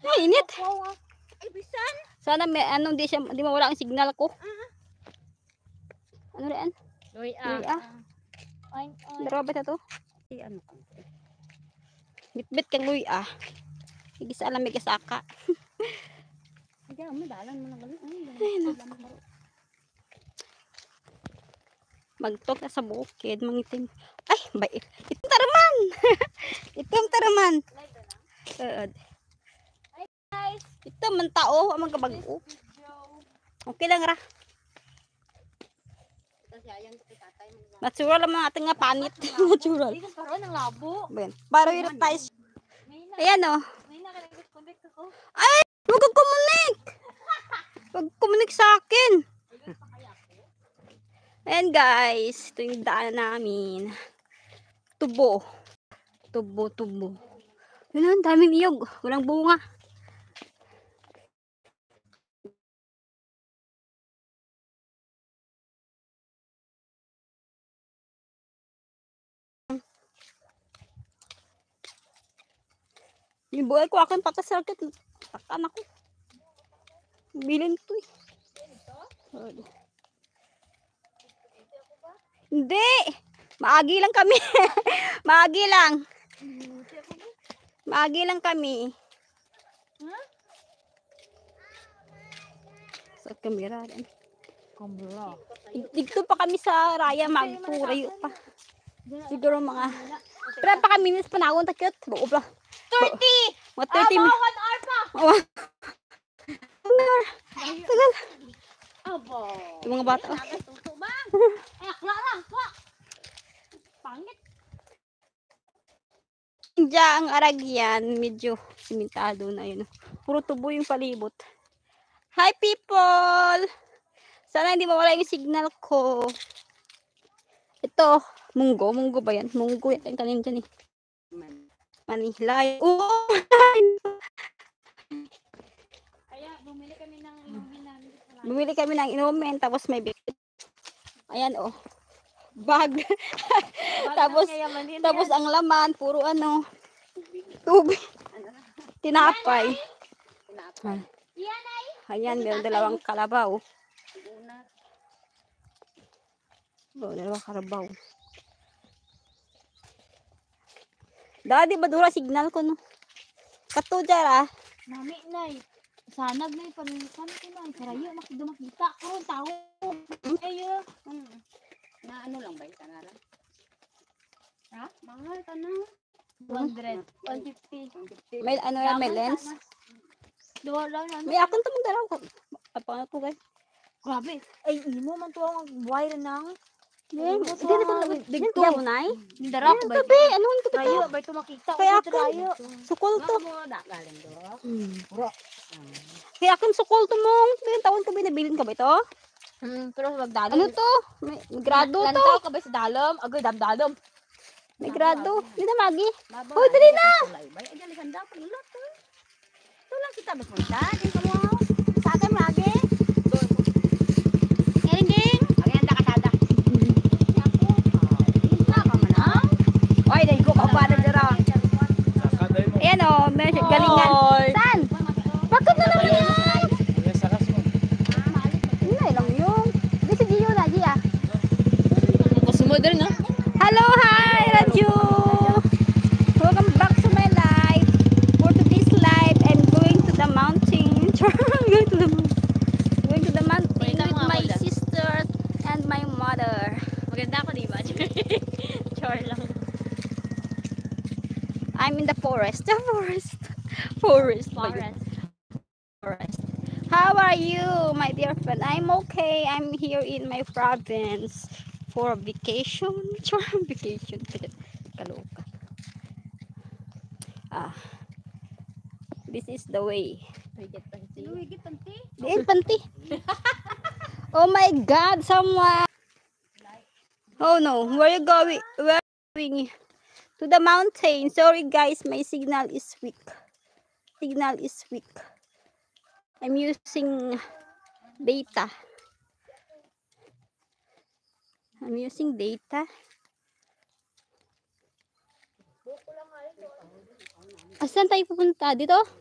Ay, init. Ay, bisan. Sana may ano, di mawala ang signal ko. Ano rin? Luya. Luya. Ay. Darawa ba ito? Ay, ano ka? Bitbit kang luya. Igisa alam may kasaka. Hindi, dalan mo na galing. Ay, magtok na sa bukid, mangitim. Ay, bait. Itong taraman. Itong taraman. Guys, Ito man tao, amang kabago. Okay lang ra. Natural ang mga ating nga panit. Natural. hindi ko karoon ng labo. Ben, para hirap tayo. Ayan o. May nakalimutan ko. Ay! Huwag kang kumunik! Huwag kumunik sa akin. Ayan guys. Ito yung daan namin. Tubo. Tubo. Yun ang daming iyog. Walang bunga. Yung buhay ko akin patasarkit. Takan ako. Bilin to eh. Hindi. Maagi lang kami. Maagi lang. Maagi lang kami. Sa kamera rin. Dito pa kami sa Raya magpurayo pa. Siguro mga pero pa kami minutes pa naon takot. Buo pa. 30! Mga 30 minutes. 1 hour pa! Tagal. Abo. Yung mga bata. Tuto ba? Ay, akla lang. Pangit. Diyan ang Aragyan, medyo simentado na yun. Puro tubo yung palibot. Hi people! Sana hindi mawala yung signal ko. Ito, munggo. Munggo ba yan? Munggo yan. Tanim dyan eh. Manila. Oh! Kaya bumili kami ng inumin namin. Bumili kami ng inumin, tapos may biscuit. Ayan oh. Bag. tapos ang laman, puro ano. Tubig. Tinapay. Yan ay. Ayan, meron dalawang kalabaw. Dalawang kalabaw. Dadi ba dura signal ko no? Kato dyan ah. Nami nay. Sanag nay panikan ko nay. Karayo makita karon tao. Ayo. Na ano lang ba yung kanara? Ha? Mahal ka na. 100. 150. May ano yan, may lens. Duwa lang yan. May akong tumong dalaw ko. Apa ko guys. Grabe. Ay, imo man to ang wire nang. Yan, hindi na ko digto mo nay. Darap ba? Tabi, anong ko Rayo ba ito makita? Kaya ako, rayo. sukol to. Mo na galing do. Kaya akong sukol to mong. Ilang taon ka ba nabilin ka ba ito? Pero magdalo. Ano to? May grado to. Lantaw ka ba sa dalam? Agoy damdalom. May grado. Hindi na magi. Hoy, dali na. Ay, dali handa pa nila to. Tulang kita mas punta. Din ka mo. Sa atin lagi. Ngering. Ang handa ka sada. Oy, dahil ko kapada dira. Ayan o, may galingan. Saan? Bakit na naman yan? Hindi lang yun. Hindi si Gio na, Gia. Kusumodel no? Hello, hi, Raju. Welcome back to my life. For today's live, I'm going to the mountain. Going to the mountain with my sister and my mother. Maganda ako, di ba? Char lang. I'm in the forest. Forest. How are you, my dear friend? I'm okay. I'm here in my province for vacation. Vacation. Kaloka. This is the way. Diin panti. Oh my God, someone. Oh no, where are you going? Where are you going? To the mountain. Sorry guys, my signal is weak. I'm using data. Asan tayo pupunta? Dito?